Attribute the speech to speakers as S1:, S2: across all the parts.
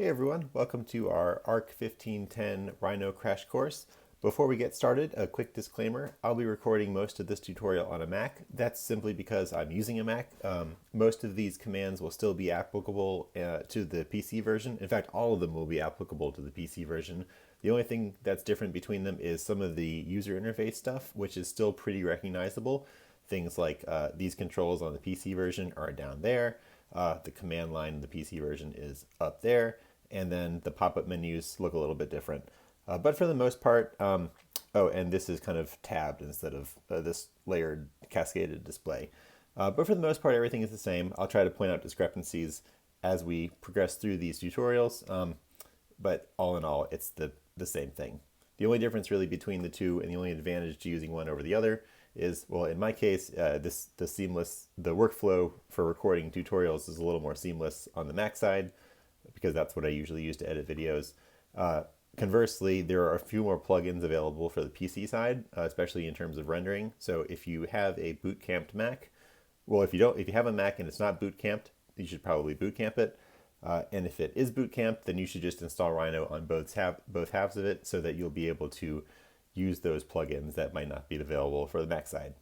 S1: Hey everyone, welcome to our ARC 1510 Rhino crash course. Before we get started, a quick disclaimer. I'll be recording most of this tutorial on a Mac. That's simply because I'm using a Mac. Most of these commands will still be applicable to the PC version. In fact, all of them will be applicable to the PC version. The only thing that's different between them is some of the user interface stuff, which is still pretty recognizable. Things like these controls on the PC version are down there. The command line in the PC version is up there, and then the pop-up menus look a little bit different. But for the most part, oh, and this is kind of tabbed instead of this layered cascaded display. But for the most part, everything is the same. I'll try to point out discrepancies as we progress through these tutorials, but all in all, it's the same thing. The only difference really between the two, and the only advantage to using one over the other, is, well, in my case, the workflow for recording tutorials is a little more seamless on the Mac side, because that's what I usually use to edit videos. Conversely, there are a few more plugins available for the PC side, especially in terms of rendering. So if you have a boot-camped Mac, well, if you have a Mac and it's not boot-camped, you should probably boot-camp it. And if it is boot-camped, then you should just install Rhino on both halves of it, so that you'll be able to use those plugins that might not be available for the Mac side.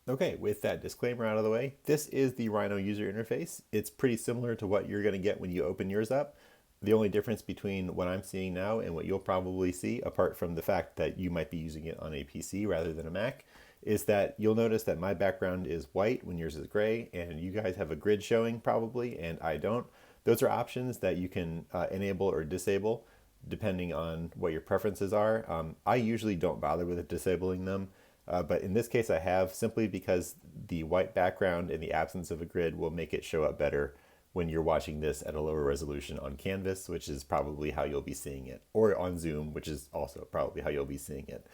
S1: Okay, with that disclaimer out of the way, this is the Rhino user interface. It's pretty similar to what you're going to get when you open yours up. The only difference between what I'm seeing now and what you'll probably see, apart from the fact that you might be using it on a PC rather than a Mac, is that you'll notice that my background is white when yours is gray, and you guys have a grid showing probably, and I don't. Those are options that you can enable or disable depending on what your preferences are. I usually don't bother with disabling them, but in this case I have, simply because the white background and the absence of a grid will make it show up better when you're watching this at a lower resolution on Canvas, which is probably how you'll be seeing it, or on Zoom, which is also probably how you'll be seeing it.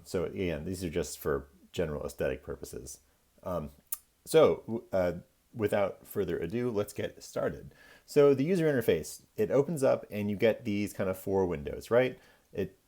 S1: So again, these are just for general aesthetic purposes. Without further ado, let's get started. So the user interface, it opens up and you get these kind of four windows, right?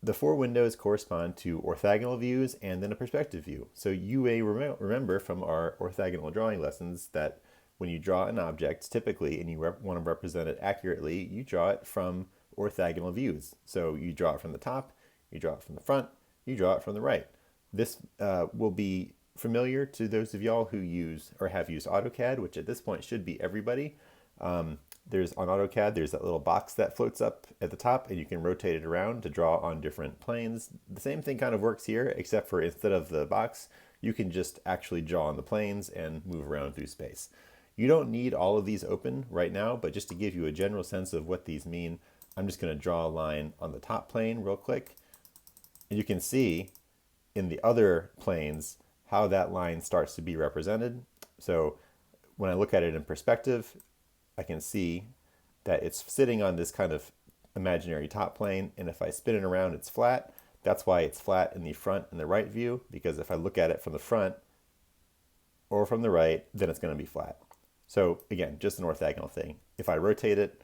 S1: The four windows correspond to orthogonal views and then a perspective view. So you may remember from our orthogonal drawing lessons that when you draw an object, typically, and you want to represent it accurately, you draw it from orthogonal views. So you draw it from the top, you draw it from the front, you draw it from the right. This will be familiar to those of y'all who use or have used AutoCAD, which at this point should be everybody. On AutoCAD, there's that little box that floats up at the top, and you can rotate it around to draw on different planes. The same thing kind of works here, except for instead of the box, you can just actually draw on the planes and move around through space. You don't need all of these open right now, but just to give you a general sense of what these mean, I'm just going to draw a line on the top plane real quick. And you can see in the other planes how that line starts to be represented. So when I look at it in perspective, I can see that it's sitting on this kind of imaginary top plane, and if I spin it around, it's flat. That's why it's flat in the front and the right view, because if I look at it from the front or from the right, then it's going to be flat. So again, just an orthogonal thing. If I rotate it,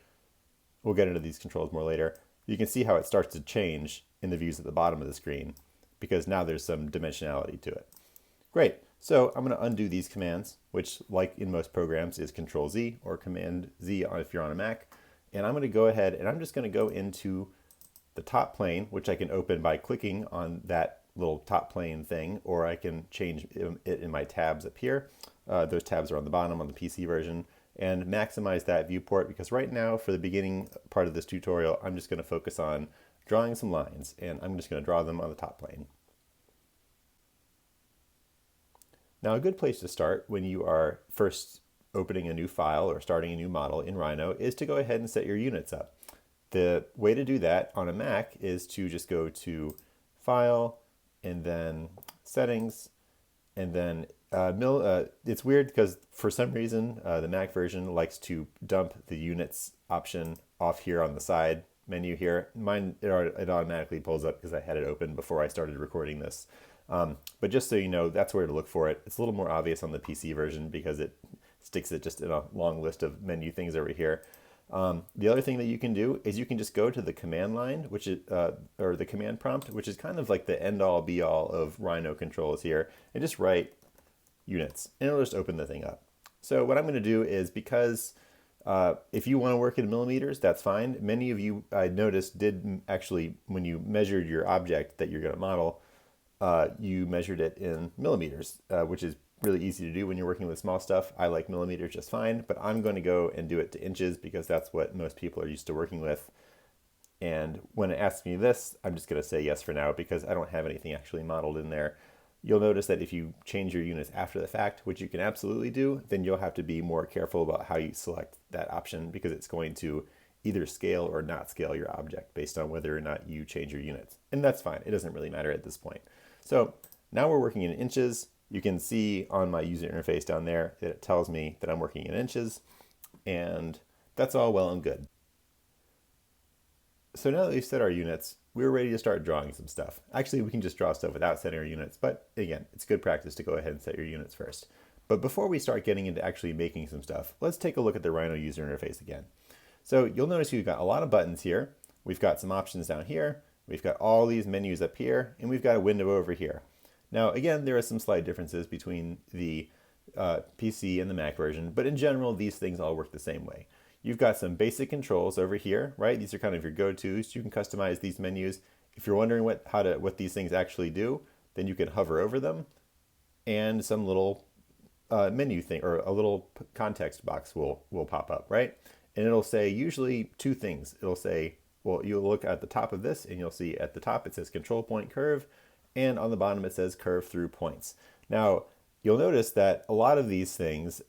S1: we'll get into these controls more later, you can see how it starts to change in the views at the bottom of the screen, because now there's some dimensionality to it. Great. So I'm going to undo these commands, which, like in most programs, is Control-Z or Command-Z if you're on a Mac. And I'm going to go ahead and I'm just going to go into the top plane, which I can open by clicking on that little top plane thing, or I can change it in my tabs up here. Those tabs are on the bottom on the PC version, and maximize that viewport, because right now for the beginning part of this tutorial, I'm just going to focus on drawing some lines, and I'm just going to draw them on the top plane. Now, a good place to start when you are first opening a new file or starting a new model in Rhino is to go ahead and set your units up. The way to do that on a Mac is to just go to File, and then Settings, and then it's weird because for some reason the Mac version likes to dump the units option off here on the side menu here. Mine, it automatically pulls up because I had it open before I started recording this. But just so you know, that's where to look for it. It's a little more obvious on the PC version because it sticks it just in a long list of menu things over here. The other thing that you can do is you can just go to the command line, which is, or the command prompt, which is kind of like the end all be all of Rhino controls here, and just write units, and it'll just open the thing up. So what I'm going to do is, because if you want to work in millimeters, that's fine. Many of you, I noticed, did actually, when you measured your object that you're going to model, you measured it in millimeters, which is really easy to do when you're working with small stuff. I like millimeters just fine, but I'm going to go and do it to inches because that's what most people are used to working with. And when it asks me this, I'm just going to say yes for now because I don't have anything actually modeled in there. You'll notice that if you change your units after the fact, which you can absolutely do, then you'll have to be more careful about how you select that option because it's going to either scale or not scale your object based on whether or not you change your units. And that's fine. It doesn't really matter at this point. So now we're working in inches. You can see on my user interface down there that it tells me that I'm working in inches, and that's all well and good. So now that we've set our units, we're ready to start drawing some stuff. Actually, we can just draw stuff without setting our units, but again, it's good practice to go ahead and set your units first. But before we start getting into actually making some stuff, let's take a look at the Rhino user interface again. So you'll notice we've got a lot of buttons here. We've got some options down here. We've got all these menus up here, and we've got a window over here. Now, again, there are some slight differences between the PC and the Mac version, but in general, these things all work the same way. You've got some basic controls over here, right? These are kind of your go-tos. You can customize these menus. If you're wondering what these things actually do, then you can hover over them, and some little menu thing or a little context box will pop up, right? And it'll say usually two things. It'll say, well, you'll look at the top of this, and you'll see at the top it says control point curve, and on the bottom it says curve through points. Now, you'll notice that a lot of these things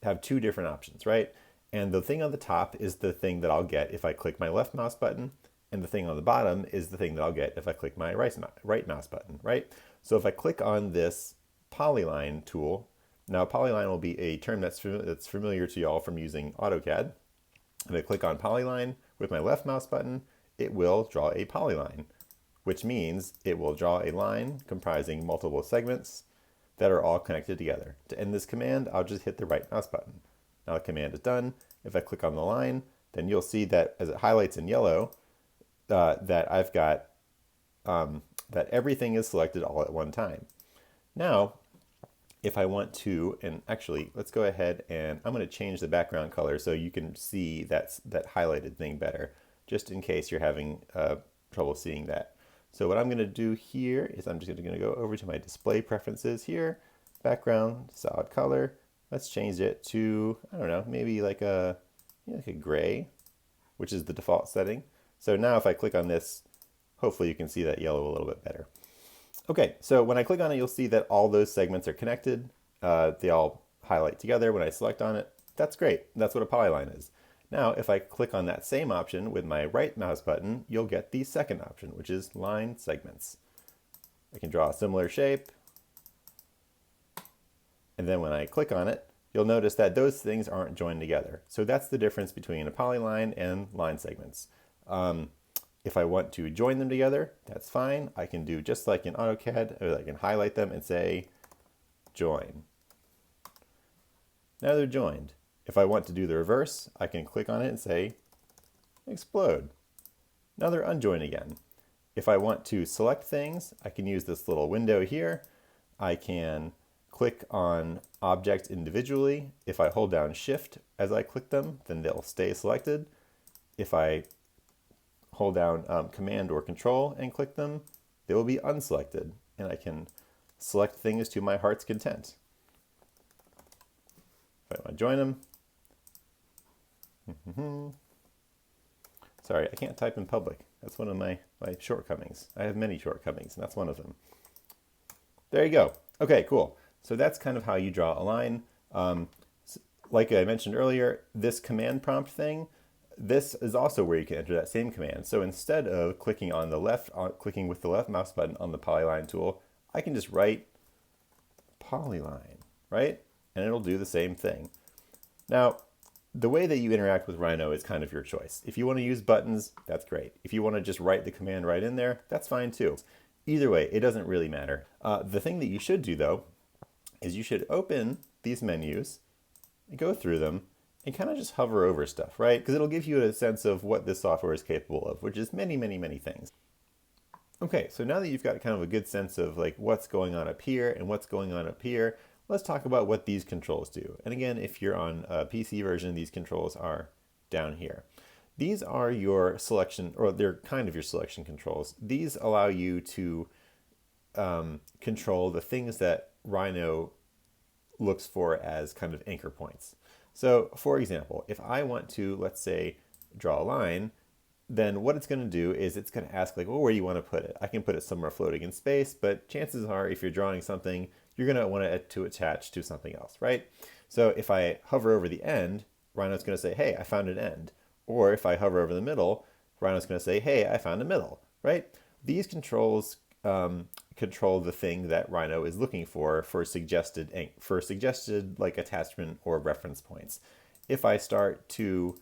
S1: have two different options, right? And the thing on the top is the thing that I'll get if I click my left mouse button, and the thing on the bottom is the thing that I'll get if I click my right mouse button, right? So if I click on this polyline tool, now polyline will be a term that's familiar to y'all from using AutoCAD. If I click on polyline with my left mouse button, it will draw a polyline, which means it will draw a line comprising multiple segments that are all connected together. To end this command, I'll just hit the right mouse button. Now the command is done. If I click on the line, then you'll see that as it highlights in yellow, that I've got that everything is selected all at one time. Now, if I want to, and actually, let's go ahead and I'm going to change the background color so you can see that highlighted thing better, just in case you're having trouble seeing that. So what I'm going to do here is I'm just going to go over to my display preferences here, background, solid color. Let's change it to, I don't know, maybe like a gray, which is the default setting. So now if I click on this, hopefully you can see that yellow a little bit better. Okay, so when I click on it, you'll see that all those segments are connected. They all highlight together when I select on it. That's great. That's what a polyline is. Now, if I click on that same option with my right mouse button, you'll get the second option, which is line segments. I can draw a similar shape. And then when I click on it, you'll notice that those things aren't joined together. So that's the difference between a polyline and line segments. If I want to join them together, that's fine. I can do just like in AutoCAD, or I can highlight them and say join. Now they're joined. If I want to do the reverse, I can click on it and say explode. Now they're unjoined again. If I want to select things, I can use this little window here. I can click on objects individually. If I hold down Shift as I click them, then they'll stay selected. If I hold down Command or Control and click them, they will be unselected, and I can select things to my heart's content. If I want to join them, sorry, I can't type in public. That's one of my shortcomings. I have many shortcomings, and that's one of them. There you go. Okay, cool. So that's kind of how you draw a line. Like I mentioned earlier, this command prompt thing, this is also where you can enter that same command. So instead of clicking clicking with the left mouse button on the polyline tool, I can just write polyline, right? And it'll do the same thing. Now, the way that you interact with Rhino is kind of your choice. If you want to use buttons, that's great. If you want to just write the command right in there, that's fine too. Either way, it doesn't really matter. The thing that you should do though, is you should open these menus, go through them, and kind of just hover over stuff, right? Because it'll give you a sense of what this software is capable of, which is many, many, many things. Okay, so now that you've got kind of a good sense of like what's going on up here and what's going on up here, let's talk about what these controls do. And again, if you're on a PC version, these controls are down here. These are your selection, or they're kind of your selection controls. These allow you to control the things that Rhino looks for as kind of anchor points. So for example, if I want to, let's say, draw a line, then what it's going to do is it's going to ask like, well, where do you want to put it? I can put it somewhere floating in space, but chances are if you're drawing something, you're going to want it to attach to something else, right? So if I hover over the end, Rhino's going to say, hey, I found an end. Or if I hover over the middle, Rhino's going to say, hey, I found a middle, right? These controls control the thing that Rhino is looking for suggested like attachment or reference points. If I start to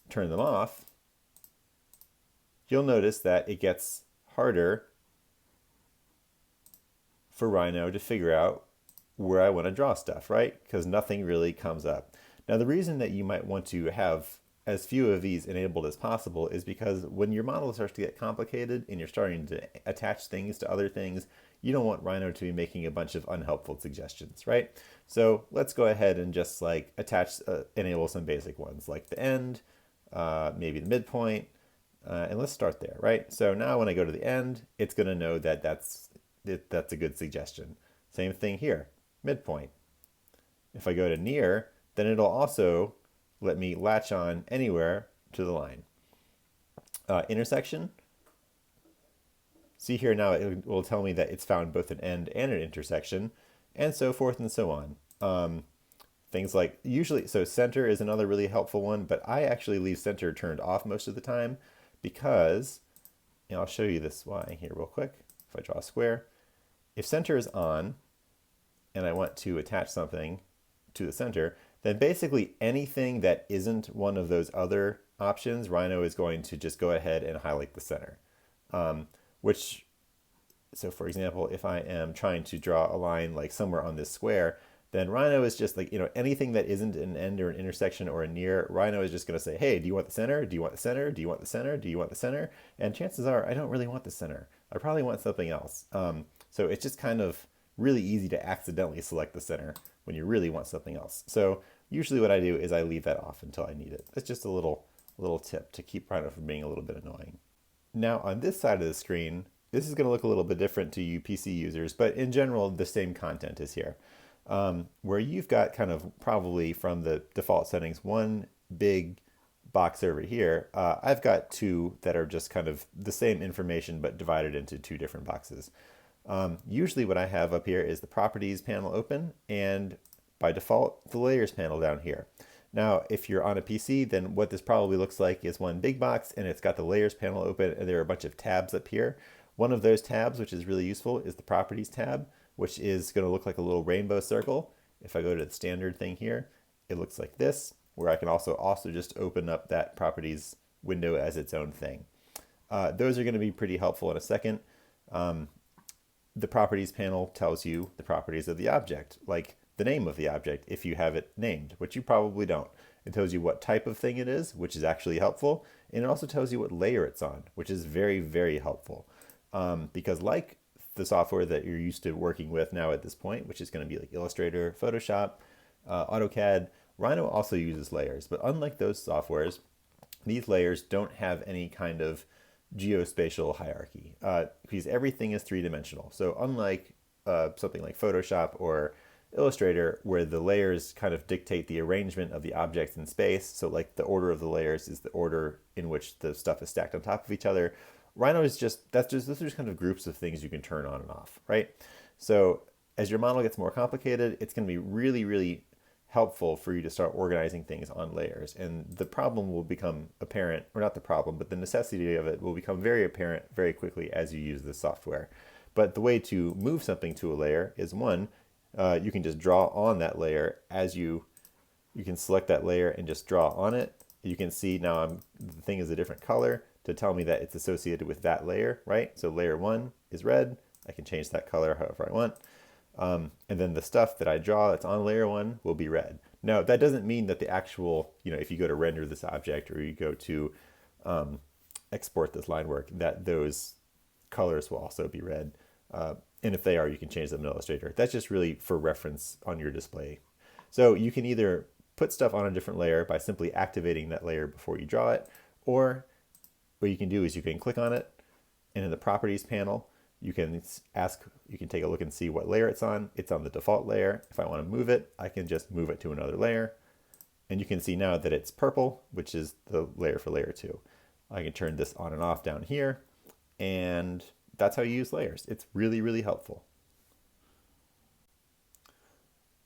S1: turn them off, you'll notice that it gets harder for Rhino to figure out where I want to draw stuff, right? Because nothing really comes up. Now, the reason that you might want to have as few of these enabled as possible is because when your model starts to get complicated and you're starting to attach things to other things, you don't want Rhino to be making a bunch of unhelpful suggestions, right? So let's go ahead and just like enable some basic ones like the end, maybe the midpoint, and let's start there, right? So now when I go to the end, it's going to know that that's a good suggestion. Same thing here, midpoint. If I go to near, then it'll also let me latch on anywhere to the line. Intersection. See here now it will tell me that it's found both an end and an intersection, and so forth and so on. Things like usually, so center is another really helpful one, but I actually leave center turned off most of the time because, and I'll show you this why here real quick. If I draw a square, if center is on and I want to attach something to the center, then basically anything that isn't one of those other options, Rhino is going to just go ahead and highlight the center. So for example, if I am trying to draw a line like somewhere on this square, then Rhino is just like, anything that isn't an end or an intersection or a near, Rhino is just going to say, hey, do you want the center? Do you want the center? Do you want the center? Do you want the center? And chances are I don't really want the center. I probably want something else. So it's just kind of really easy to accidentally select the center when you really want something else. So usually what I do is I leave that off until I need it. It's just a little tip to keep Rhino from being a little bit annoying. Now on this side of the screen, this is going to look a little bit different to you PC users, but in general, the same content is here. Where you've got kind of probably from the default settings, one big box over here, I've got two that are just kind of the same information, but divided into two different boxes. Usually what I have up here is the properties panel open, and by default, the layers panel down here. Now, if you're on a PC, then what this probably looks like is one big box and it's got the layers panel open and there are a bunch of tabs up here. One of those tabs, which is really useful, is the properties tab, which is going to look like a little rainbow circle. If I go to the standard thing here, it looks like this, where I can also just open up that properties window as its own thing. Those are going to be pretty helpful in a second. The properties panel tells you the properties of the object, like the name of the object if you have it named, which you probably don't. It tells you what type of thing it is, which is actually helpful, and it also tells you what layer it's on, which is very, very helpful. Because like the software that you're used to working with now at this point, which is going to be like Illustrator, Photoshop, AutoCAD, Rhino also uses layers, but unlike those softwares, these layers don't have any kind of geospatial hierarchy because everything is three-dimensional. So unlike something like Photoshop or Illustrator, where the layers kind of dictate the arrangement of the objects in space, so like the order of the layers is the order in which the stuff is stacked on top of each other, Rhino is those are just kind of groups of things you can turn on and off, right? So as your model gets more complicated, it's going to be really, really helpful for you to start organizing things on layers. And the problem will become apparent, or not the problem, but the necessity of it will become very apparent very quickly as you use this software. But the way to move something to a layer is one, you can just draw on that layer as you can select that layer and just draw on it. You can see now the thing is a different color to tell me that it's associated with that layer, right? So layer 1 is red. I can change that color however I want. And then the stuff that I draw that's on layer 1 will be red. Now, that doesn't mean that the actual, if you go to render this object or you go to export this line work, that those colors will also be red. And if they are, you can change them in Illustrator. That's just really for reference on your display. So you can either put stuff on a different layer by simply activating that layer before you draw it, or what you can do is you can click on it, and in the properties panel, you can take a look and see what layer it's on. It's on the default layer. If I want to move it, I can just move it to another layer. And you can see now that it's purple, which is the layer for layer 2. I can turn this on and off down here, and that's how you use layers. It's really, really helpful.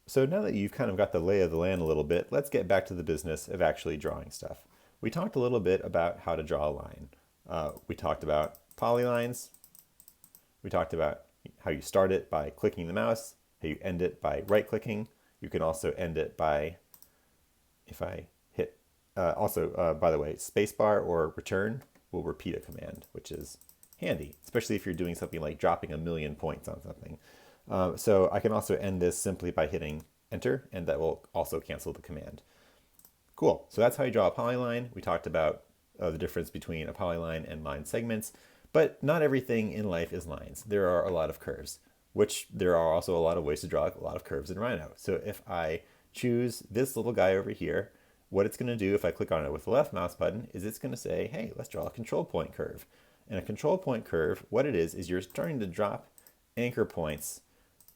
S1: So now that you've kind of got the lay of the land a little bit, let's get back to the business of actually drawing stuff. We talked a little bit about how to draw a line. We talked about polylines. We talked about how you start it by clicking the mouse, how you end it by right-clicking. You can also end it by, if I hit, by the way, spacebar or return will repeat a command, which is handy, especially if you're doing something like dropping 1,000,000 points on something. So I can also end this simply by hitting enter, and that will also cancel the command. Cool, so that's how you draw a polyline. We talked about the difference between a polyline and line segments, but not everything in life is lines. There are a lot of curves, which there are also a lot of ways to draw a lot of curves in Rhino. So if I choose this little guy over here, what it's going to do if I click on it with the left mouse button is it's going to say, hey, let's draw a control point curve. And a control point curve, what it is you're starting to drop anchor points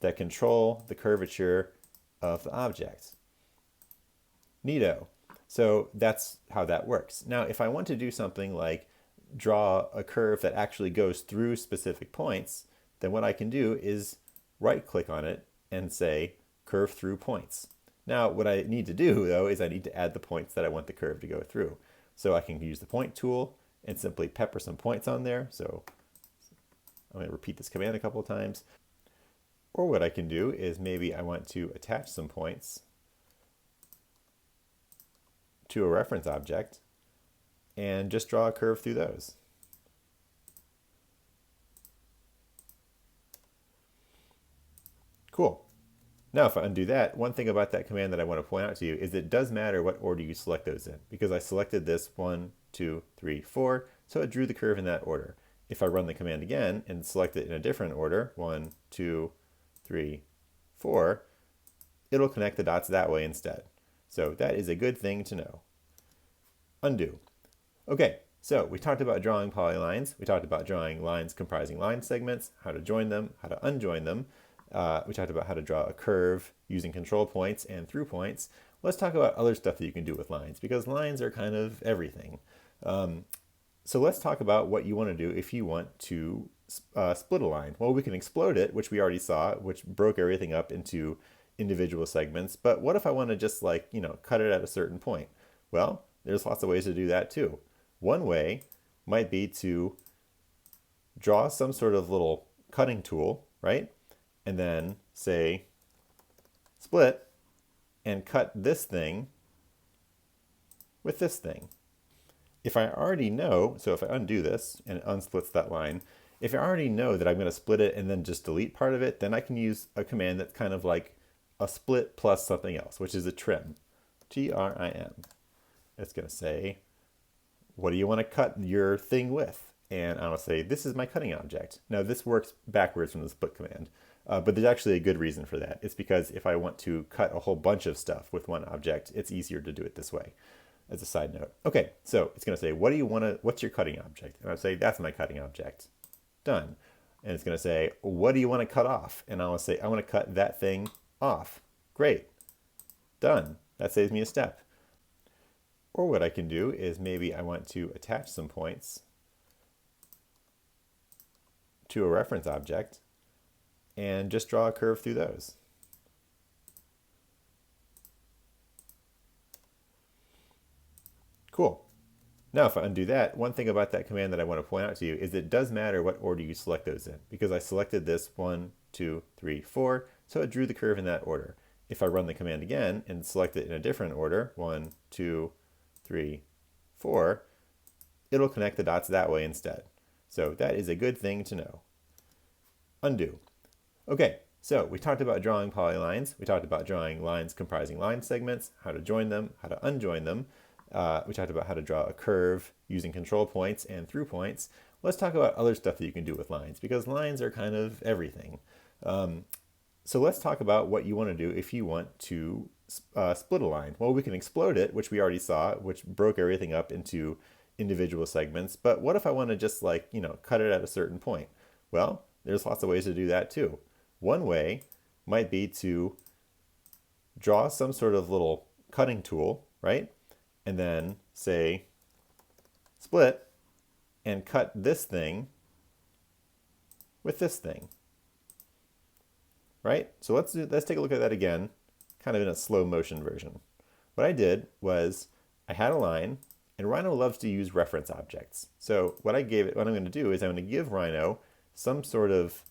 S1: that control the curvature of the object. Neato. So that's how that works. Now, if I want to do something like draw a curve that actually goes through specific points, then what I can do is right-click on it and say curve through points. Now, what I need to do, though, is I need to add the points that I want the curve to go through. So I can use the point tool and simply pepper some points on there. So I'm going to repeat this command a couple of times. Or what I can do is maybe I want to attach some points to a reference object and just draw a curve through those. Cool. Now if I undo that, one thing about that command that I want to point out to you is it does matter what order you select those in, because I selected this 1, 2, 3, 4, so it drew the curve in that order. If I run the command again and select it in a different order, 1, 2, 3, 4, it'll connect the dots that way instead. So that is a good thing to know. Undo. Okay, so we talked about drawing polylines. We talked about drawing lines comprising line segments, how to join them, how to unjoin them. We talked about how to draw a curve using control points and through points. Let's talk about other stuff that you can do with lines, because lines are kind of everything. So let's talk about what you want to do if you want to split a line. Well, we can explode it, which we already saw, which broke everything up into individual segments. But what if I want to just cut it at a certain point? Well, there's lots of ways to do that too. One way might be to draw some sort of little cutting tool, right? And then say split and cut this thing with this thing. If I already know, so if I undo this and it unsplits that line, if I already know that I'm going to split it and then just delete part of it, then I can use a command that's kind of like a split plus something else, which is a trim. T-R-I-M. It's going to say, what do you want to cut your thing with? And I'm going to say, this is my cutting object. Now this works backwards from the split command, but there's actually a good reason for that. It's because if I want to cut a whole bunch of stuff with one object, it's easier to do it this way. As a side note. Okay, so it's going to say, what's your cutting object? And I'll say, that's my cutting object. Done. And it's going to say, what do you want to cut off? And I'll say, I want to cut that thing off. Great. Done. That saves me a step. Or what I can do is maybe I want to attach some points to a reference object and just draw a curve through those. Cool. Now if I undo that, one thing about that command that I want to point out to you is it does matter what order you select those in, because I selected this 1, 2, 3, 4, so it drew the curve in that order. If I run the command again and select it in a different order, 1, 2, 3, 4, it'll connect the dots that way instead. So that is a good thing to know. Undo. Okay, so we talked about drawing polylines. We talked about drawing lines comprising line segments, how to join them, how to unjoin them. We talked about how to draw a curve using control points and through points. Let's talk about other stuff that you can do with lines, because lines are kind of everything. So let's talk about what you want to do if you want to split a line. Well, we can explode it, which we already saw, which broke everything up into individual segments. But what if I want to just like, cut it at a certain point? Well, there's lots of ways to do that too. One way might be to draw some sort of little cutting tool, right? And then say split and cut this thing with this thing, right? So let's take a look at that again, kind of in a slow motion version. What I did was I had a line, and Rhino loves to use reference objects. So what I'm going to do is I'm going to give Rhino some sort of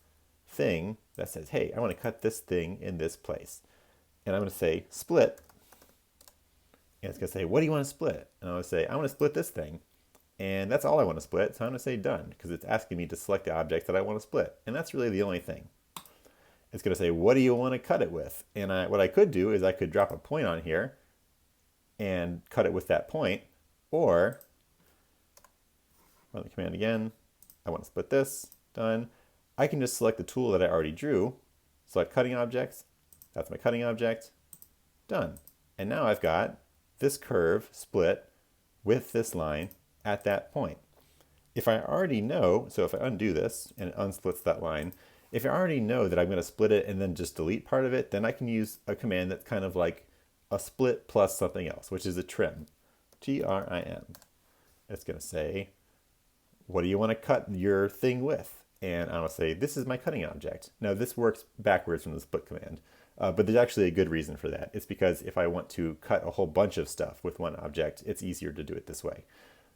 S1: thing that says, hey, I want to cut this thing in this place. And I'm going to say split, and it's going to say, what do you want to split? And I'm going to say, I want to split this thing. And that's all I want to split, so I'm going to say done, because it's asking me to select the object that I want to split. And that's really the only thing. It's going to say, what do you want to cut it with? And what I could do is I could drop a point on here and cut it with that point, or run the command again. I want to split this, done. I can just select the tool that I already drew, select cutting objects, that's my cutting object, done. And now I've got this curve split with this line at that point. If I already know, so if I undo this and it unsplits that line, if I already know that I'm going to split it and then just delete part of it, then I can use a command that's kind of like a split plus something else, which is a trim, T-R-I-M. It's going to say, what do you want to cut your thing with? And I'll say, this is my cutting object. Now this works backwards from the split command, but there's actually a good reason for that. It's because if I want to cut a whole bunch of stuff with one object, it's easier to do it this way.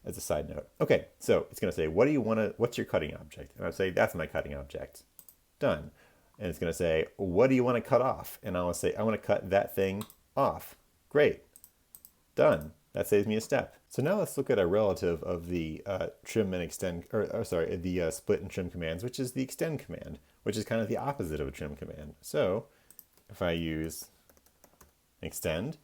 S1: As a side note. Okay, so it's going to say, what's your cutting object? And I'll say, that's my cutting object. Done. And it's going to say, what do you want to cut off? And I'll say, I want to cut that thing off. Great. Done. That saves me a step. So now let's look at a relative of the trim and extend, the split and trim commands, which is the extend command, which is kind of the opposite of a trim command. So if I use extend,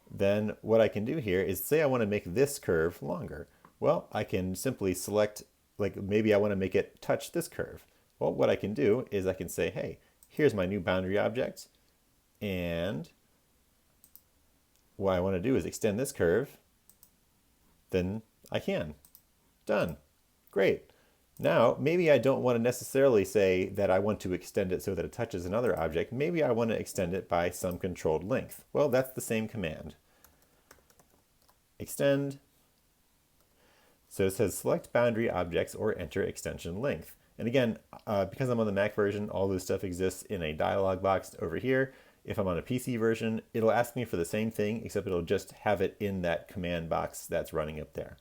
S1: then what I can do here is say I want to make this curve longer. Well, I can simply select, like maybe I want to make it touch this curve. Well, what I can do is I can say, hey, here's my new boundary object. And what I want to do is extend this curve. Then I can. Done. Great. Now, maybe I don't want to necessarily say that I want to extend it so that it touches another object. Maybe I want to extend it by some controlled length. Well, that's the same command. Extend. So it says select boundary objects or enter extension length. And again, because I'm on the Mac version, all this stuff exists in a dialog box over here. If I'm on a PC version, it'll ask me for the same thing, except it'll just have it in that command box that's running up there.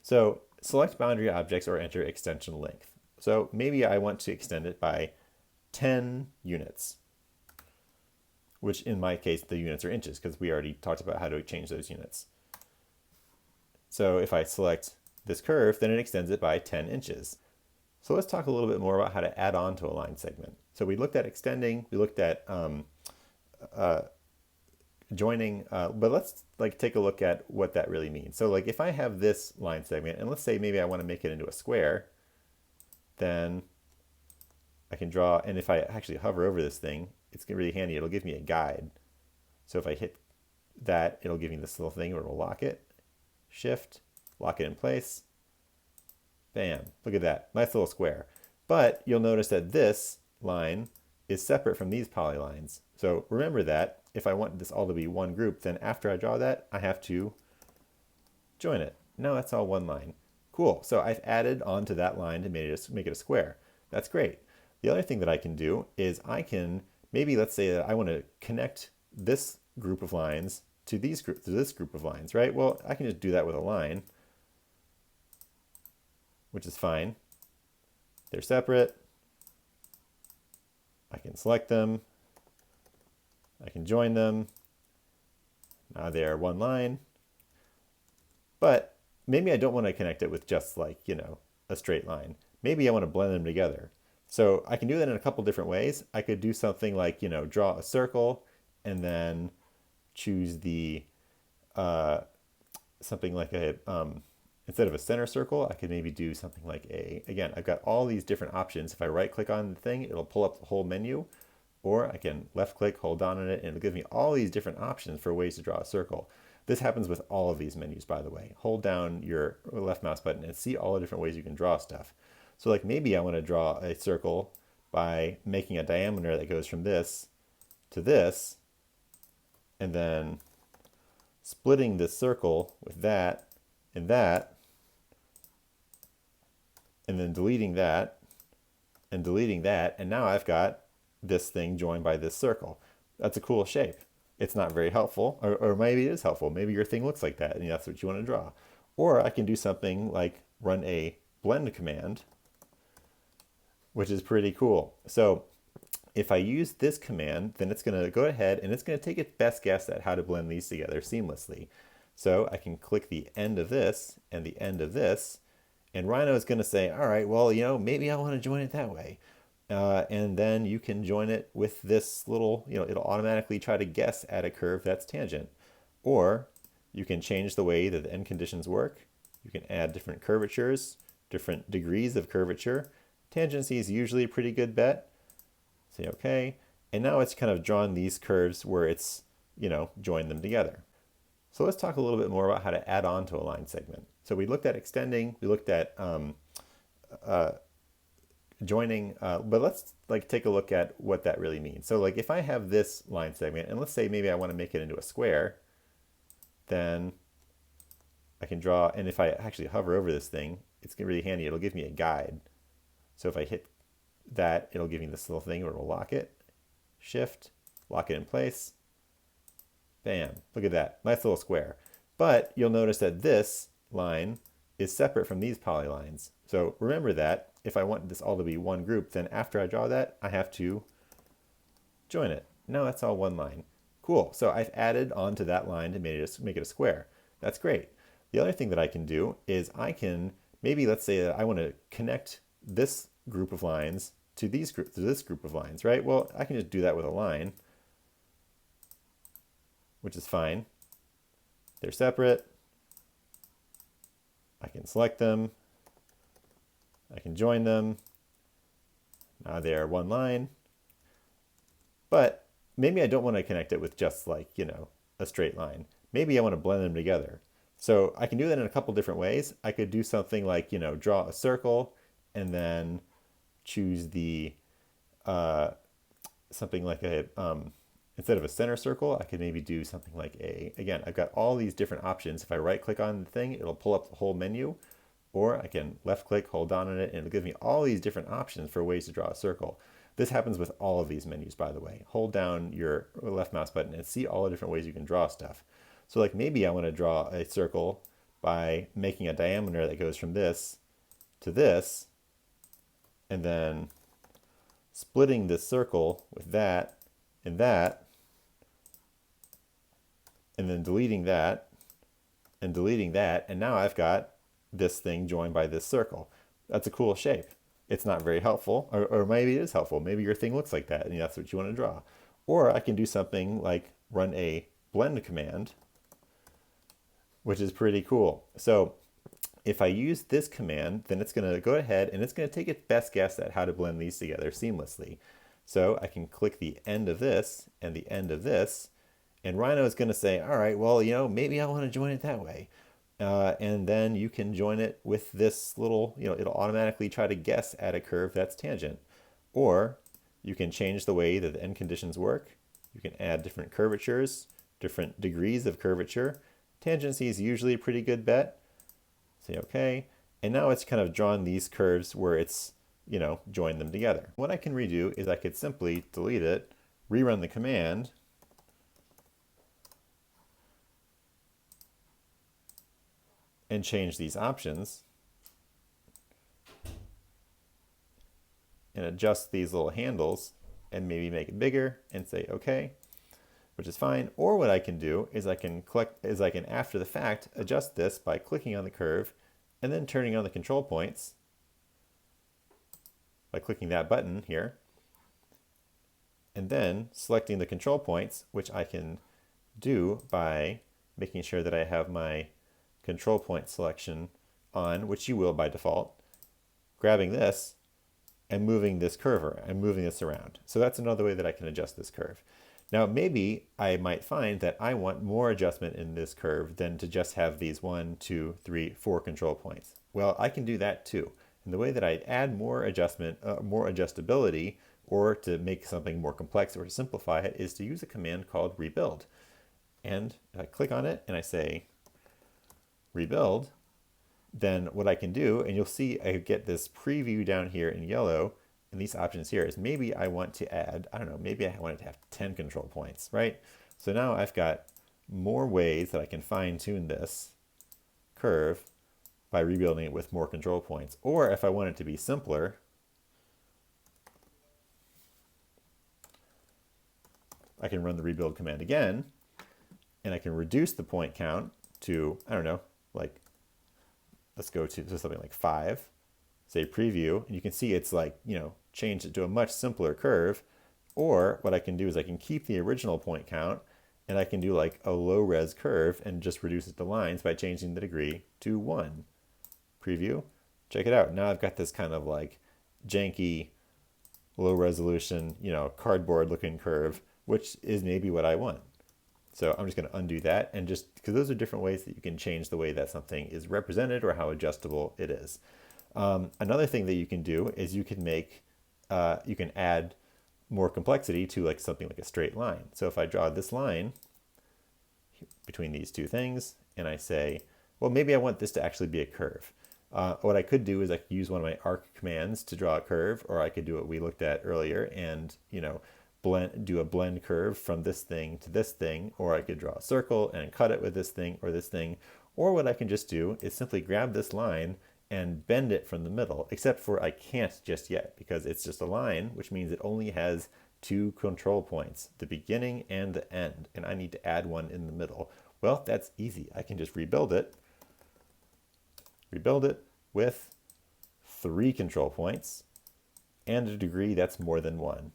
S1: So select boundary objects or enter extension length. So maybe I want to extend it by 10 units, which in my case, the units are inches because we already talked about how to change those units. So if I select this curve, then it extends it by 10 inches. So let's talk a little bit more about how to add on to a line segment. So we looked at extending, we looked at joining, but let's take a look at what that really means. So like if I have this line segment, and let's say maybe I want to make it into a square, then I can draw, and if I actually hover over this thing, it's really handy. It'll give me a guide. So if I hit that, it'll give me this little thing where it'll lock it, shift, lock it in place. Bam, look at that, nice little square. But you'll notice that this line is separate from these polylines. So remember that if I want this all to be one group, then after I draw that, I have to join it. Now that's all one line. Cool, so I've added onto that line to make it a square. That's great. The other thing that I can do is I can, maybe let's say that I want to connect this group of lines to this group of lines, right? Well, I can just do that with a line, which is fine. They're separate. I can select them. I can join them. Now they're one line. But maybe I don't want to connect it with just like, a straight line. Maybe I want to blend them together. So I can do that in a couple different ways. I could do something like, draw a circle and then choose the, something like a, instead of a center circle, I could maybe do something like again, I've got all these different options. If I right click on the thing, it'll pull up the whole menu. or I can left click, hold down on it, and it'll give me all these different options for ways to draw a circle. This happens with all of these menus, by the way. Hold down your left mouse button and see all the different ways you can draw stuff. So like maybe I want to draw a circle by making a diameter that goes from this to this, and then splitting this circle with that, and then deleting that, and now I've got this thing joined by this circle. That's a cool shape. It's not very helpful, or maybe it is helpful. Maybe your thing looks like that, and that's what you want to draw. Or I can do something like run a blend command, which is pretty cool. So if I use this command, then it's going to go ahead and it's going to take its best guess at how to blend these together seamlessly. So I can click the end of this and the end of this, and Rhino is going to say, all right, well, maybe I want to join it that way. And then you can join it with this little, it'll automatically try to guess at a curve that's tangent. Or you can change the way that the end conditions work. You can add different curvatures, different degrees of curvature. Tangency is usually a pretty good bet. Say okay. And now it's kind of drawn these curves where it's, joined them together. So let's talk a little bit more about how to add on to a line segment. So we looked at extending, we looked at joining, but let's take a look at what that really means. So if I have this line segment, and let's say maybe I want to make it into a square, then I can draw, and if I actually hover over this thing, it's really handy. It'll give me a guide. So if I hit that, it'll give me this little thing where it'll lock it, shift, lock it in place. Bam, look at that, nice little square. But you'll notice that this line is separate from these polylines. So remember that if I want this all to be one group, then after I draw that, I have to join it. Now that's all one line. Cool, so I've added onto that line to make it a square. That's great. The other thing that I can do is I can, maybe let's say that I want to connect this group of lines to this group of lines, right? Well, I can just do that with a line, which is fine. They're separate. I can select them. I can join them. Now they're one line. But maybe I don't want to connect it with just a straight line. Maybe I want to blend them together. So I can do that in a couple different ways. I could do something like, draw a circle and then choose the, something like a, instead of a center circle, I could maybe do something like again, I've got all these different options. If I right click on the thing, it'll pull up the whole menu, or I can left click, hold down on it, and it'll give me all these different options for ways to draw a circle. This happens with all of these menus, by the way. Hold down your left mouse button and see all the different ways you can draw stuff. So maybe I want to draw a circle by making a diameter that goes from this to this, and then splitting this circle with that, and then deleting that, and now I've got this thing joined by this circle. That's a cool shape. It's not very helpful, or maybe it is helpful. Maybe your thing looks like that, and that's what you want to draw. Or I can do something like run a blend command, which is pretty cool. So if I use this command, then it's going to go ahead and it's going to take its best guess at how to blend these together seamlessly. So I can click the end of this and the end of this, and Rhino is going to say, all right, well, maybe I want to join it that way. And then you can join it with this little, it'll automatically try to guess at a curve that's tangent. Or you can change the way that the end conditions work. You can add different curvatures, different degrees of curvature. Tangency is usually a pretty good bet. Say okay. And now it's kind of drawn these curves where it's, joined them together. What I can redo is I could simply delete it, rerun the command, and change these options and adjust these little handles and maybe make it bigger and say okay, which is fine. Or what I can do is I can after the fact adjust this by clicking on the curve and then turning on the control points by clicking that button here, and then selecting the control points, which I can do by making sure that I have my control point selection on, which you will by default, grabbing this and moving this curve and moving this around. So that's another way that I can adjust this curve. Now, maybe I might find that I want more adjustment in this curve than to just have these 1, 2, 3, 4 control points. Well, I can do that too. And the way that I add more adjustment, more adjustability, or to make something more complex or to simplify it is to use a command called rebuild. And if I click on it and I say rebuild, then what I can do, and you'll see I get this preview down here in yellow, and these options here is maybe I want to add, I don't know, maybe I want it to have 10 control points, right? So now I've got more ways that I can fine tune this curve by rebuilding it with more control points. Or if I want it to be simpler, I can run the rebuild command again, and I can reduce the point count to, I don't know, like, let's go to something like 5, say preview, and you can see it's like, change it to a much simpler curve. Or what I can do is I can keep the original point count and I can do like a low res curve and just reduce it to lines by changing the degree to 1. Preview, check it out. Now I've got this kind of like janky, low resolution, cardboard looking curve, which is maybe what I want. So I'm just going to undo that, and just because those are different ways that you can change the way that something is represented or how adjustable it is. Another thing that you can do is you can make, you can add more complexity to like something like a straight line. So if I draw this line between these two things and I say, well, maybe I want this to actually be a curve. What I could do is I could use one of my arc commands to draw a curve, or I could do what we looked at earlier and, do a blend curve from this thing to this thing, or I could draw a circle and cut it with this thing or this thing. Or what I can just do is simply grab this line and bend it from the middle, except for I can't just yet because it's just a line, which means it only has 2 control points, the beginning and the end, and I need to add one in the middle. Well, that's easy. I can just rebuild it with 3 control points and a degree that's more than 1.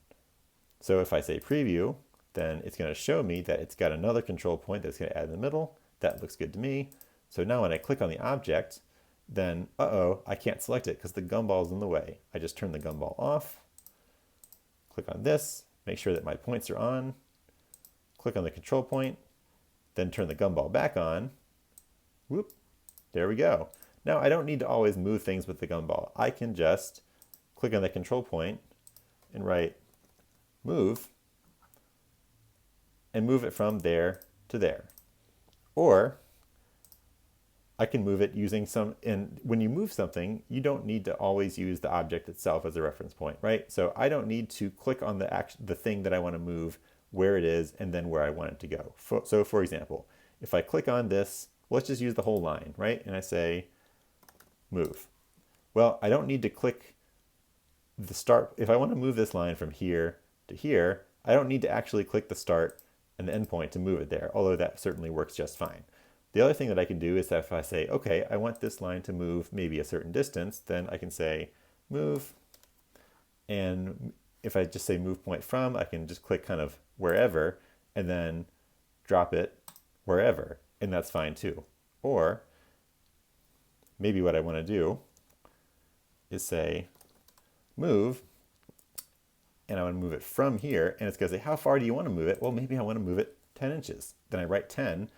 S1: So if I say preview, then it's going to show me that it's got another control point that's going to add in the middle. That looks good to me. So now when I click on the object, then, I can't select it because the gumball is in the way. I just turn the gumball off, click on this, make sure that my points are on, click on the control point, then turn the gumball back on. Whoop, there we go. Now I don't need to always move things with the gumball. I can just click on the control point and write move, and move it from there to there. Or I can move it using and when you move something, you don't need to always use the object itself as a reference point, right? So I don't need to click on the thing that I want to move, where it is, and then where I want it to go. So for example, if I click on this, let's just use the whole line, right? And I say move. Well, I don't need to click the start. If I want to move this line from here to here, I don't need to actually click the start and the end point to move it there, although that certainly works just fine. The other thing that I can do is that if I say, okay, I want this line to move maybe a certain distance, then I can say move. And if I just say move point from, I can just click kind of wherever and then drop it wherever, and that's fine too. Or maybe what I want to do is say move, and I want to move it from here, and it's going to say, how far do you want to move it? Well, maybe I want to move it 10 inches. Then I write 10,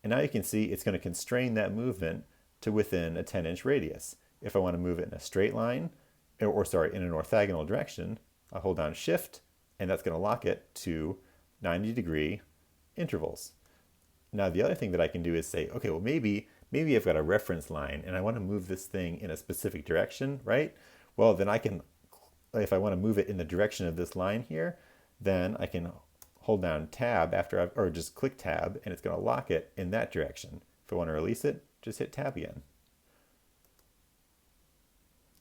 S1: and now you can see it's going to constrain that movement to within a 10-inch radius. If I want to move it in a straight line, in an orthogonal direction, I hold down Shift, and that's going to lock it to 90-degree intervals. Now, the other thing that I can do is say, okay, well, maybe I've got a reference line, and I want to move this thing in a specific direction, right? Well, then I can, if I want to move it in the direction of this line here, then I can hold down Tab or just click Tab, and it's going to lock it in that direction. If I want to release it, just hit Tab again.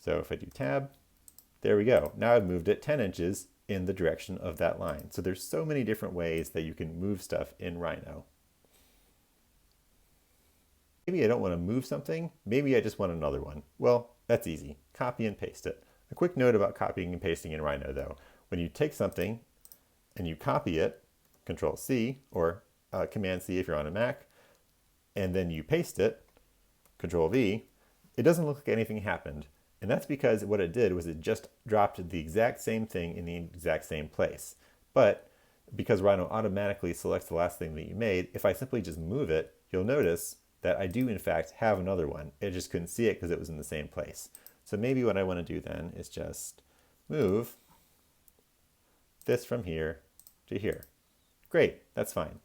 S1: So if I do Tab, there we go. Now I've moved it 10 inches in the direction of that line. So there's so many different ways that you can move stuff in Rhino. Maybe I don't want to move something. Maybe I just want another one. Well, that's easy. Copy and paste it. A quick note about copying and pasting in Rhino, though. When you take something and you copy it, Control-C, or Command-C if you're on a Mac, and then you paste it, Control-V, it doesn't look like anything happened. And that's because what it did was it just dropped the exact same thing in the exact same place. But because Rhino automatically selects the last thing that you made, if I simply just move it, you'll notice that I do in fact have another one. It just couldn't see it because it was in the same place. So maybe what I want to do then is just move this from here to here. Great, that's fine.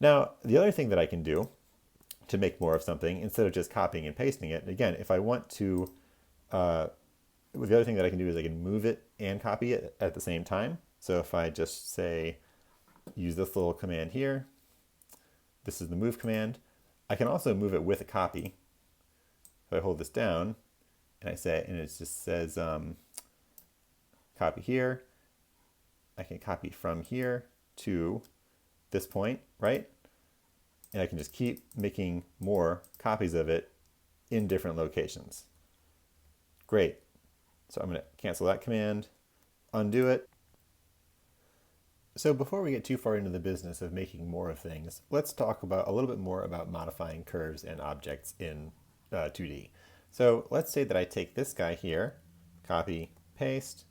S1: Now, the other thing that I can do to make more of something, instead of just copying and pasting it, again, if I want to, the other thing that I can do is I can move it and copy it at the same time. So if I just say, use this little command here, this is the move command. I can also move it with a copy. If I hold this down and I say, and it just says copy here, I can copy from here to this point, right? And I can just keep making more copies of it in different locations. Great. So I'm going to cancel that command, undo it. So before we get too far into the business of making more of things, let's talk about a little bit more about modifying curves and objects in 2D. So let's say that I take this guy here, copy, paste,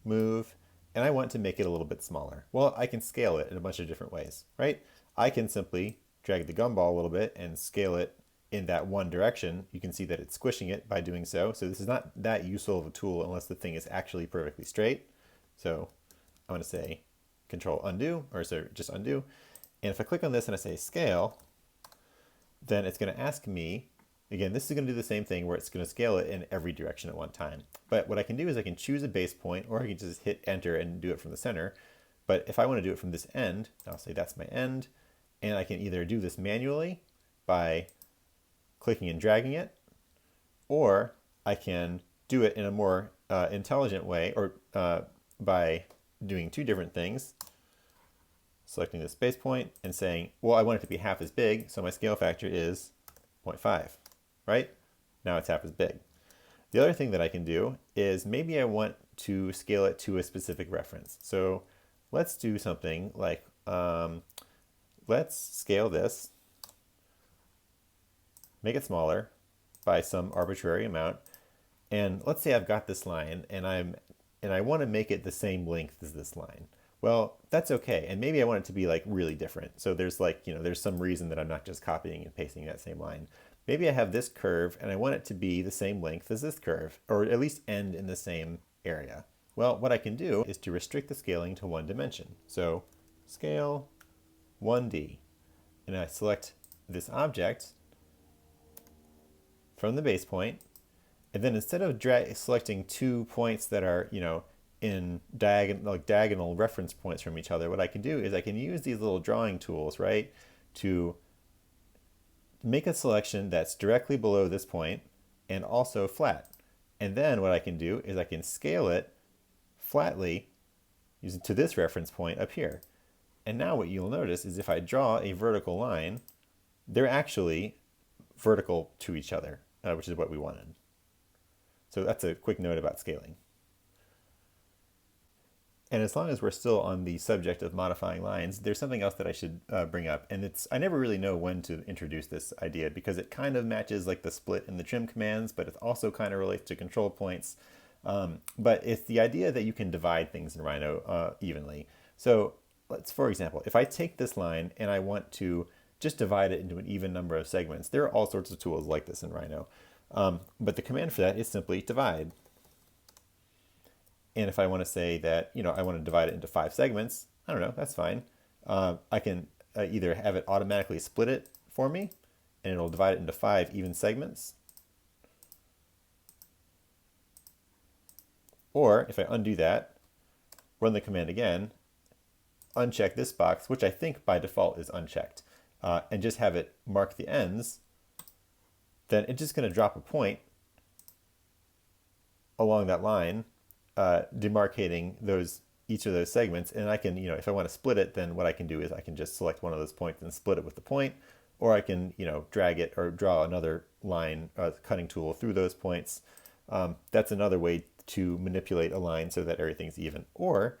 S1: move, and I want to make it a little bit smaller. Well, I can scale it in a bunch of different ways, right? I can simply drag the gumball a little bit and scale it in that one direction. You can see that it's squishing it by doing so. So this is not that useful of a tool unless the thing is actually perfectly straight. So I'm going to say Control undo, or sorry, just undo. And if I click on this and I say scale, then it's going to ask me, again, this is going to do the same thing where it's going to scale it in every direction at one time. But what I can do is I can choose a base point, or I can just hit enter and do it from the center. But if I want to do it from this end, I'll say that's my end. And I can either do this manually by clicking and dragging it, or I can do it in a more intelligent way, or by doing two different things. Selecting this base point and saying, well, I want it to be half as big, so my scale factor is 0.5, right? Now it's half as big. The other thing that I can do is maybe I want to scale it to a specific reference. So let's do something like, let's scale this, make it smaller by some arbitrary amount. And let's say I've got this line and I want to make it the same length as this line. Well, that's okay. And maybe I want it to be like really different. So there's like, there's some reason that I'm not just copying and pasting that same line. Maybe I have this curve and I want it to be the same length as this curve, or at least end in the same area. Well, what I can do is to restrict the scaling to one dimension. So scale 1D. And I select this object from the base point. And then instead of selecting 2 points that are, in diagonal reference points from each other, what I can do is I can use these little drawing tools, right, to make a selection that's directly below this point and also flat. And then what I can do is I can scale it flatly using to this reference point up here. And now what you'll notice is if I draw a vertical line, they're actually vertical to each other, which is what we wanted. So that's a quick note about scaling. And as long as we're still on the subject of modifying lines, there's something else that I should bring up. And I never really know when to introduce this idea because it kind of matches like the split and the trim commands, but it also kind of relates to control points. But it's the idea that you can divide things in Rhino evenly. So for example, if I take this line and I want to just divide it into an even number of segments, there are all sorts of tools like this in Rhino. But the command for that is simply divide. And if I want to say that, I want to divide it into 5 segments, I don't know, that's fine. I can either have it automatically split it for me, and it'll divide it into 5 even segments. Or if I undo that, run the command again, uncheck this box, which I think by default is unchecked, and just have it mark the ends, then it's just going to drop a point along that line, demarcating each of those segments. And I can, if I want to split it, then what I can do is I can just select one of those points and split it with the point, or I can, drag it or draw another line, cutting tool through those points. That's another way to manipulate a line so that everything's even. Or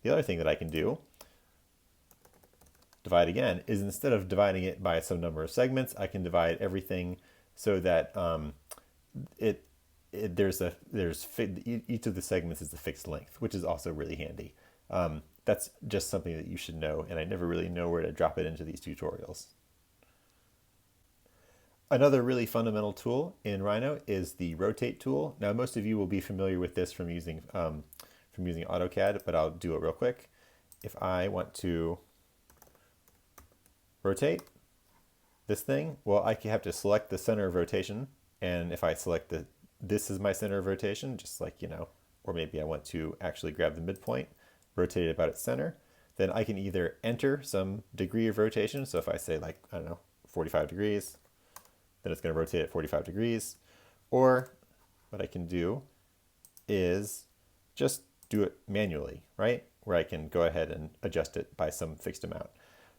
S1: the other thing that I can do, divide again, is instead of dividing it by some number of segments, I can divide everything so that each of the segments is a fixed length, which is also really handy. That's just something that you should know, and I never really know where to drop it into these tutorials. Another really fundamental tool in Rhino is the rotate tool. Now, most of you will be familiar with this from using AutoCAD, but I'll do it real quick. If I want to rotate this thing, well, I have to select the center of rotation, and if I select this is my center of rotation, just like, or maybe I want to actually grab the midpoint, rotate it about its center, then I can either enter some degree of rotation. So if I say, like, I don't know, 45 degrees, then it's going to rotate at 45 degrees. Or what I can do is just do it manually, right? Where I can go ahead and adjust it by some fixed amount.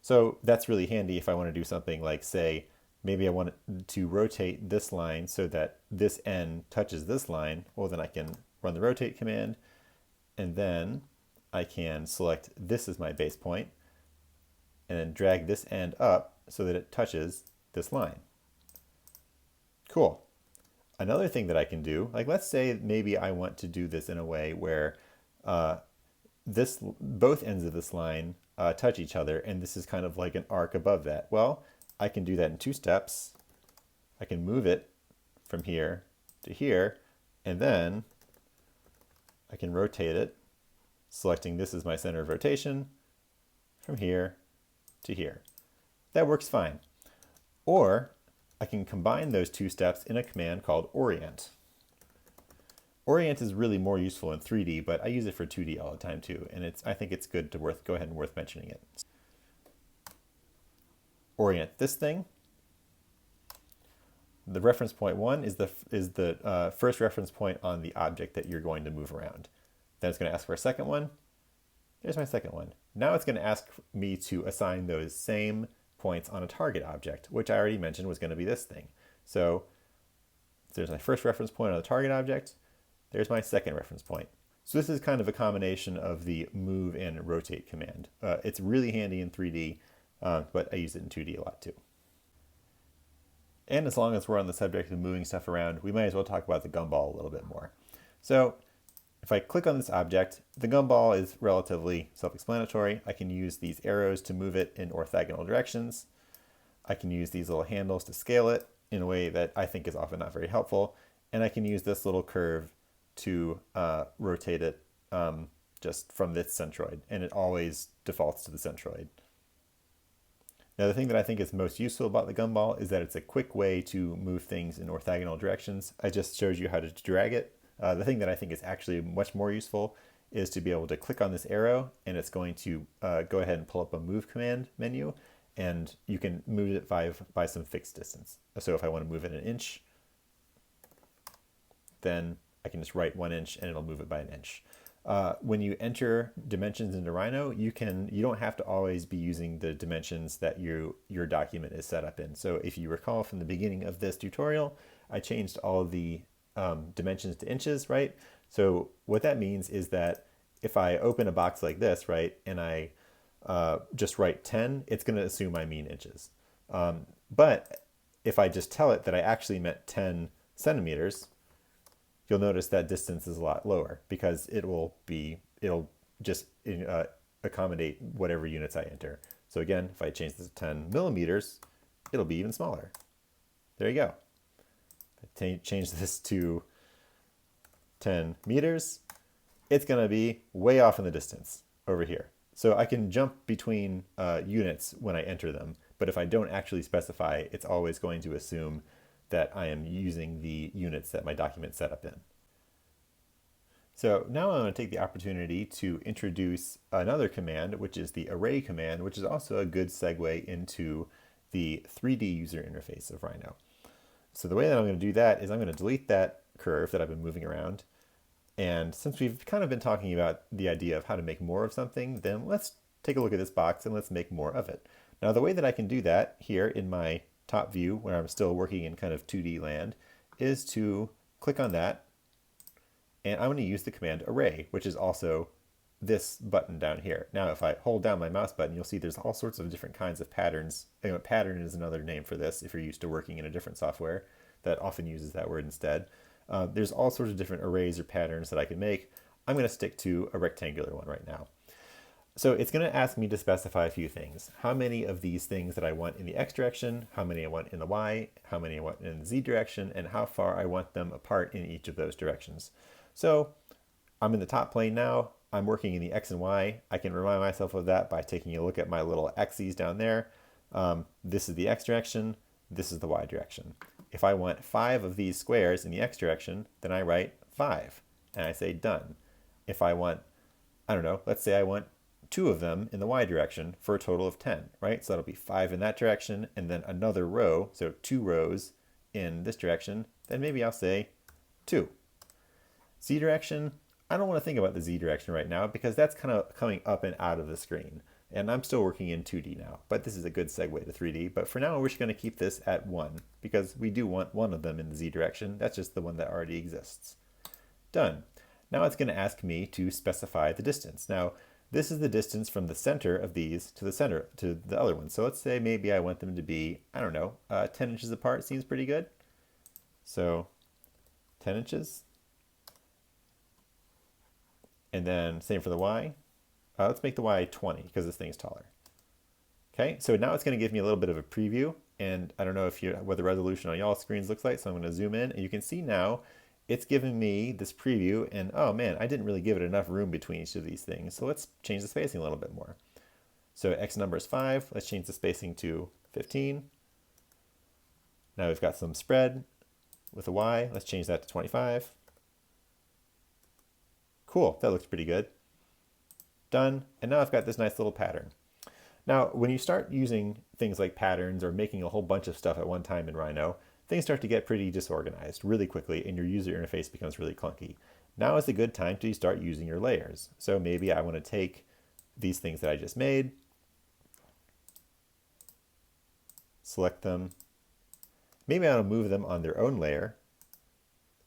S1: So that's really handy if I want to do something like, say, maybe I want to rotate this line so that this end touches this line. Well, then I can run the rotate command, and then I can select this as my base point, and then drag this end up so that it touches this line. Cool. Another thing that I can do, like, let's say maybe I want to do this in a way where both ends of this line touch each other, and this is kind of like an arc above that. Well, I can do that in 2 steps. I can move it from here to here, and then I can rotate it, selecting this as my center of rotation, from here to here. That works fine. Or I can combine those 2 steps in a command called orient. Orient is really more useful in 3D, but I use it for 2D all the time too, and I think it's good to go ahead and worth mentioning it. Orient this thing. The reference point 1 is the first reference point on the object that you're going to move around. Then it's going to ask for a second one. There's my second one. Now it's going to ask me to assign those same points on a target object, which I already mentioned was going to be this thing. So there's my first reference point on the target object. There's my second reference point. So this is kind of a combination of the move and rotate command. It's really handy in 3D, but I use it in 2D a lot too. And as long as we're on the subject of moving stuff around, we might as well talk about the gumball a little bit more. So if I click on this object, the gumball is relatively self-explanatory. I can use these arrows to move it in orthogonal directions. I can use these little handles to scale it in a way that I think is often not very helpful. And I can use this little curve to rotate it just from this centroid, and it always defaults to the centroid. Now, the thing that I think is most useful about the gumball is that it's a quick way to move things in orthogonal directions. I just showed you how to drag it. The thing that I think is actually much more useful is to be able to click on this arrow, and it's going to go ahead and pull up a move command menu, and you can move it by some fixed distance. So if I want to move it 1 inch, then I can just write 1 inch and it'll move it by 1 inch. When you enter dimensions into Rhino, you don't have to always be using the dimensions that your document is set up in. So if you recall from the beginning of this tutorial, I changed all of the dimensions to inches, right? So what that means is that if I open a box like this, right, and I just write 10, it's going to assume I mean inches. But if I just tell it that I actually meant 10 centimeters, you'll notice that distance is a lot lower because it'll just accommodate whatever units I enter. So again, if I change this to 10 millimeters, it'll be even smaller. There you go. If I change this to 10 meters, it's going to be way off in the distance over here. So I can jump between units when I enter them, but if I don't actually specify, it's always going to assume that I am using the units that my document set up in. So now I'm going to take the opportunity to introduce another command, which is the array command, which is also a good segue into the 3D user interface of Rhino. So the way that I'm going to do that is I'm going to delete that curve that I've been moving around. And since we've kind of been talking about the idea of how to make more of something, then let's take a look at this box and let's make more of it. Now the way that I can do that here in my top view, where I'm still working in kind of 2D land, is to click on that, and I'm going to use the command array, which is also this button down here. Now if I hold down my mouse button, you'll see there's all sorts of different kinds of patterns. Pattern is another name for this if you're used to working in a different software that often uses that word instead. There's all sorts of different arrays or patterns that I can make. I'm going to stick to a rectangular one right now. So it's going to ask me to specify a few things. How many of these things that I want in the X direction, how many I want in the Y, how many I want in the Z direction, and how far I want them apart in each of those directions. So I'm in the top plane now. I'm working in the X and Y. I can remind myself of that by taking a look at my little axes down there. This is the X direction. This is the Y direction. If I want 5 of these squares in the X direction, then I write 5 and I say done. If I want, I don't know, let's say I want 2 of them in the Y direction for a total of 10, right? So that'll be 5 in that direction and then another row, so 2 rows in this direction, then maybe I'll say 2. Z direction, I don't want to think about the Z direction right now because that's kind of coming up and out of the screen. And I'm still working in 2D now, but this is a good segue to 3D. But for now, we're just going to keep this at 1 because we do want one of them in the Z direction. That's just the one that already exists. Done. Now it's going to ask me to specify the distance. Now, this is the distance from the center of these to the center to the other one. So let's say maybe I want them to be, I don't know, 10 inches apart seems pretty good. So 10 inches. And then same for the Y. Let's make the Y 20 because this thing is taller. Okay, so now it's going to give me a little bit of a preview, and I don't know what the resolution on y'all screens looks like, so I'm going to zoom in, and you can see now it's giving me this preview, and oh man, I didn't really give it enough room between each of these things, so let's change the spacing a little bit more. So X number is 5, let's change the spacing to 15. Now we've got some spread with a Y, let's change that to 25. Cool, that looks pretty good. Done, and now I've got this nice little pattern. Now, when you start using things like patterns or making a whole bunch of stuff at one time in Rhino, things start to get pretty disorganized really quickly and your user interface becomes really clunky. Now is a good time to start using your layers. So maybe I want to take these things that I just made, select them. Maybe I want to move them on their own layer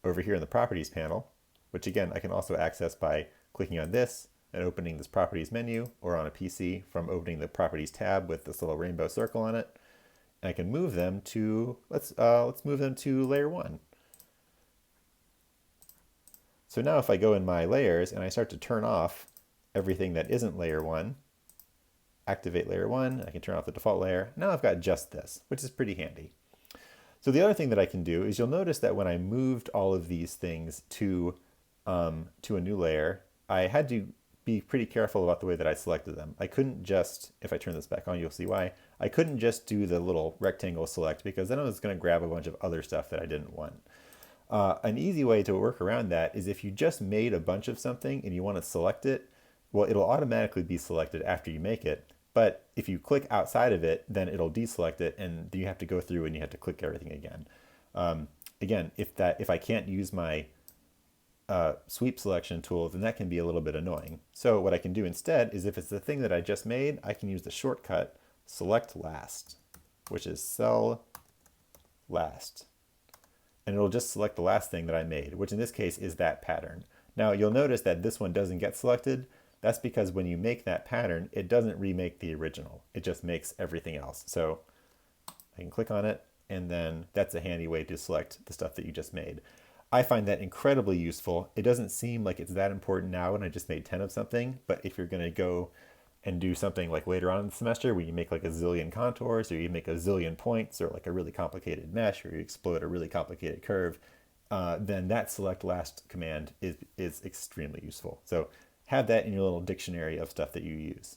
S1: over here in the Properties panel, which again, I can also access by clicking on this and opening this Properties menu, or on a PC from opening the Properties tab with this little rainbow circle on it. And I can move them to, let's move them to layer 1. So now if I go in my layers and I start to turn off everything that isn't layer 1, activate layer 1, I can turn off the default layer. Now I've got just this, which is pretty handy. So the other thing that I can do is you'll notice that when I moved all of these things to a new layer, I had to be pretty careful about the way that I selected them. I couldn't just, if I turn this back on, you'll see why. I couldn't just do the little rectangle select because then I was going to grab a bunch of other stuff that I didn't want. An easy way to work around that is if you just made a bunch of something and you want to select it, well, it'll automatically be selected after you make it. But if you click outside of it, then it'll deselect it and you have to go through and you have to click everything again. Again, if I can't use my sweep selection tool, then that can be a little bit annoying. So what I can do instead is if it's the thing that I just made, I can use the shortcut select last, which is cell last. And it'll just select the last thing that I made, which in this case is that pattern. Now you'll notice that this one doesn't get selected. That's because when you make that pattern, it doesn't remake the original. It just makes everything else. So I can click on it, and then that's a handy way to select the stuff that you just made. I find that incredibly useful. It doesn't seem like it's that important now when I just made 10 of something, but if you're going to go and do something like later on in the semester where you make like a zillion contours, or you make a zillion points, or like a really complicated mesh, or you explode a really complicated curve, then that select last command is extremely useful. So have that in your little dictionary of stuff that you use.